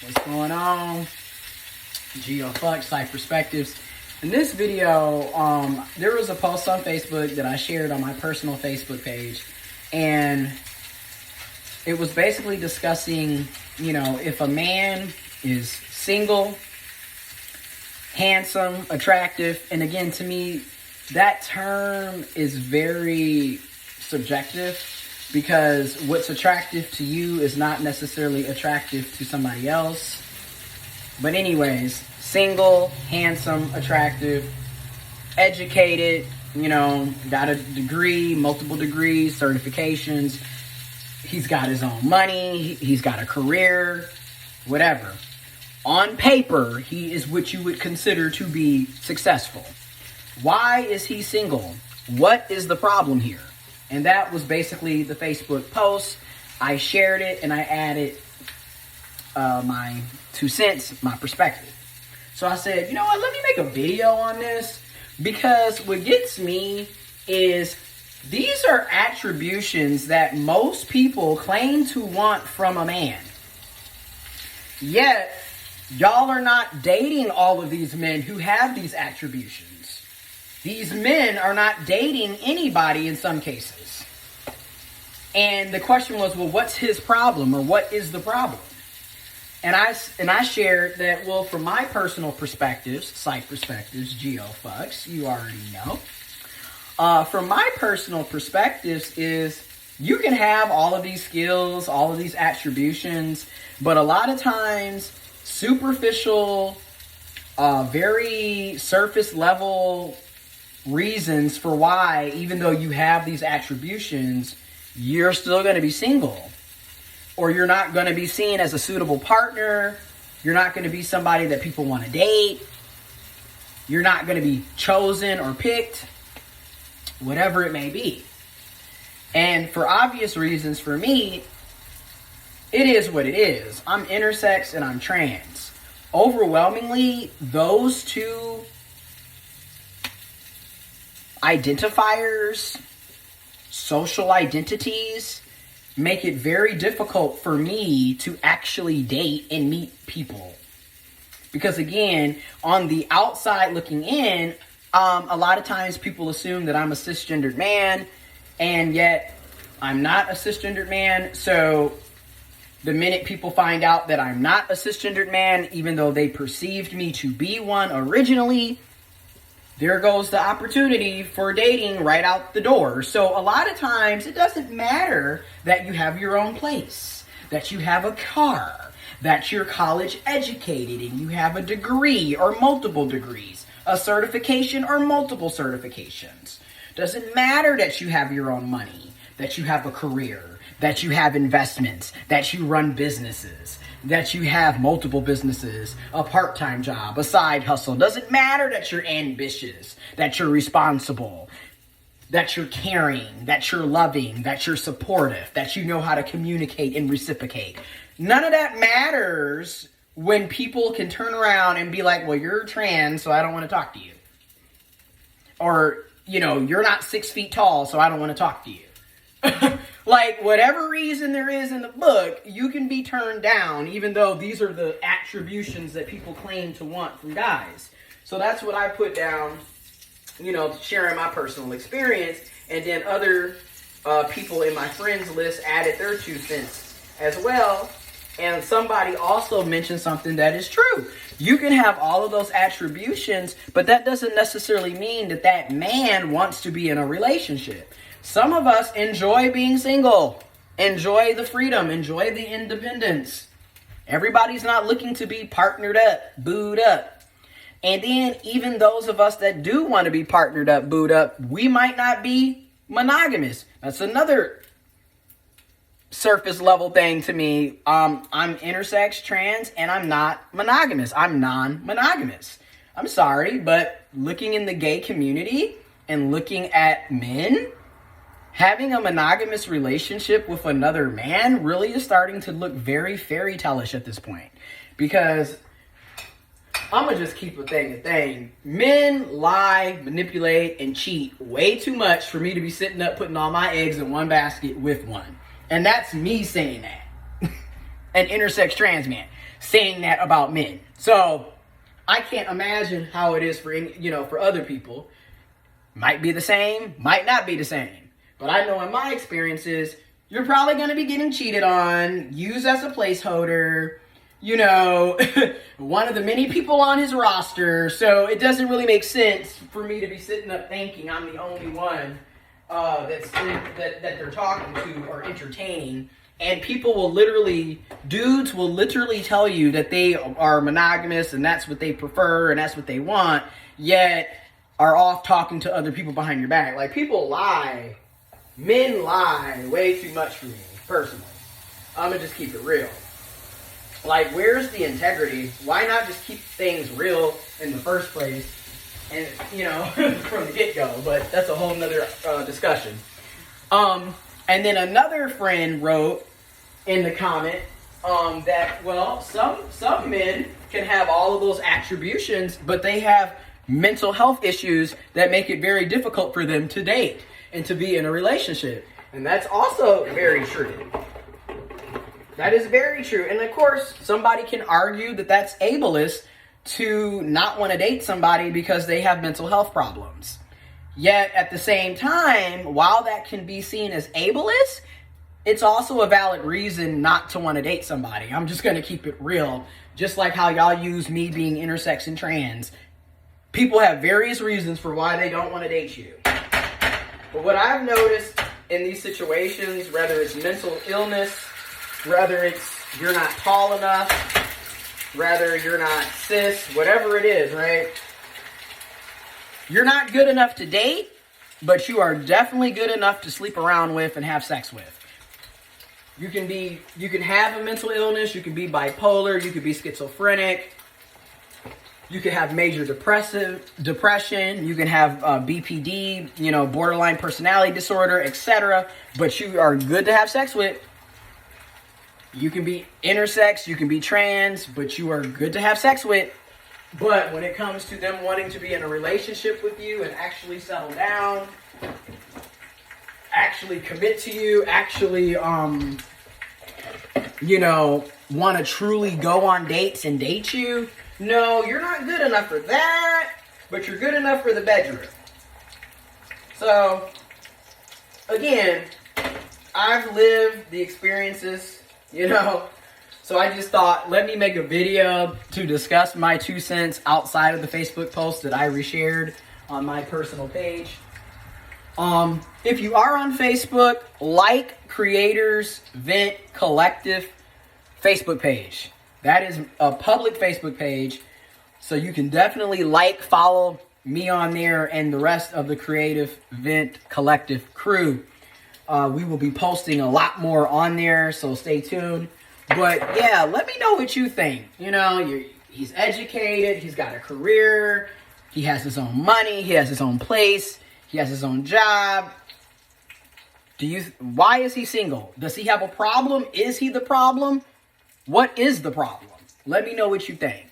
What's going on? GeoFucks, Site Perspectives. In this video, there was a post on Facebook that I shared on my personal Facebook page, and it was basically discussing, if a man is single, handsome, attractive, and again, to me, that term is very subjective because what's attractive to you is not necessarily attractive to somebody else. But anyways, single, handsome, attractive, educated, got a degree, multiple degrees, certifications. He's got his own money. He's got a career, whatever. On paper, he is what you would consider to be successful. Why is he single? What is the problem here? And that was basically the Facebook post. I shared it and I added my 2 cents, my perspective. So I said, you know what, let me make a video on this, because what gets me is these are attributions that most people claim to want from a man. Yet, y'all are not dating all of these men who have these attributions. These men are not dating anybody in some cases. And the question was, well, what's his problem, or what is the problem? And I shared that, well, from my personal perspectives, site perspectives, GeoFucks, you already know. From my personal perspectives is you can have all of these skills, all of these attributions, but a lot of times superficial, very surface level reasons for why, even though you have these attributions, you're still going to be single. Or you're not going to be seen as a suitable partner. You're not going to be somebody that people want to date. You're not going to be chosen or picked. Whatever it may be. And for obvious reasons, for me, it is what it is. I'm intersex and I'm trans. Overwhelmingly, those two identifiers, social identities, make it very difficult for me to actually date and meet people. Because again, on the outside looking in, a lot of times people assume that I'm a cisgendered man, and yet I'm not a cisgendered man. So the minute people find out that I'm not a cisgendered man, even though they perceived me to be one originally, there goes the opportunity for dating right out the door. So a lot of times it doesn't matter that you have your own place, that you have a car, that you're college educated and you have a degree or multiple degrees, a certification or multiple certifications. Doesn't matter that you have your own money, that you have a career, that you have investments, that you run businesses, that you have multiple businesses, a part-time job, a side hustle. Doesn't matter that you're ambitious, that you're responsible, that you're caring, that you're loving, that you're supportive, that you know how to communicate and reciprocate. None of that matters when people can turn around and be like, well, you're trans, so I don't want to talk to you. Or, you're not 6 feet tall, so I don't want to talk to you. Like, whatever reason there is in the book, you can be turned down, even though these are the attributions that people claim to want from guys. So that's what I put down, sharing my personal experience. And then other people in my friends list added their 2 cents as well. And somebody also mentioned something that is true. You can have all of those attributions, but that doesn't necessarily mean that that man wants to be in a relationship. Some of us enjoy being single, enjoy the freedom, enjoy the independence. Everybody's not looking to be partnered up, booed up. And then even those of us that do want to be partnered up, booed up, we might not be monogamous. That's another surface level thing to me. I'm intersex, trans, and I'm not monogamous. I'm non-monogamous. I'm sorry, but looking in the gay community and looking at men, having a monogamous relationship with another man really is starting to look very fairy tale-ish at this point. Because I'm going to just keep a thing. Men lie, manipulate, and cheat way too much for me to be sitting up putting all my eggs in one basket with one. And that's me saying that. An intersex trans man. saying that about men. So I can't imagine how it is for for other people. Might be the same, might not be the same. But I know in my experiences, you're probably going to be getting cheated on, used as a placeholder, one of the many people on his roster. So it doesn't really make sense for me to be sitting up thinking I'm the only one that they're talking to or entertaining. And dudes will literally tell you that they are monogamous and that's what they prefer and that's what they want, yet are off talking to other people behind your back. Like, people lie. Men lie way too much for me, personally. I'm going to just keep it real. Like, where's the integrity? Why not just keep things real in the first place and, from the get-go? But that's a whole nother discussion. And then another friend wrote in the comment that, well, some men can have all of those attributions, but they have mental health issues that make it very difficult for them to date and to be in a relationship. And that's also very true. That is very true. And of course, somebody can argue that that's ableist to not want to date somebody because they have mental health problems. Yet at the same time, while that can be seen as ableist, it's also a valid reason not to want to date somebody. I'm just going to keep it real. Just like how y'all use me being intersex and trans. People have various reasons for why they don't want to date you. But what I've noticed in these situations, whether it's mental illness, whether it's you're not tall enough, whether you're not cis, whatever it is, right? You're not good enough to date, but you are definitely good enough to sleep around with and have sex with. You can have a mental illness, you can be bipolar, you could be schizophrenic, you can have major depression, you can have BPD, borderline personality disorder, etc. But you are good to have sex with. You can be intersex, you can be trans, but you are good to have sex with. But when it comes to them wanting to be in a relationship with you and actually settle down, actually commit to you, actually, want to truly go on dates and date you, no, you're not good enough for that, but you're good enough for the bedroom. So, again, I've lived the experiences, so I just thought, let me make a video to discuss my 2 cents outside of the Facebook post that I reshared on my personal page. If you are on Facebook, like Creators Vent Collective Facebook page. That is a public Facebook page, so you can definitely follow me on there and the rest of the Creative Vent Collective crew. We will be posting a lot more on there, so stay tuned. But yeah, let me know what you think. He's educated, he's got a career, he has his own money, he has his own place, he has his own job. Why is he single? Does he have a problem? Is he the problem? What is the problem? Let me know what you think.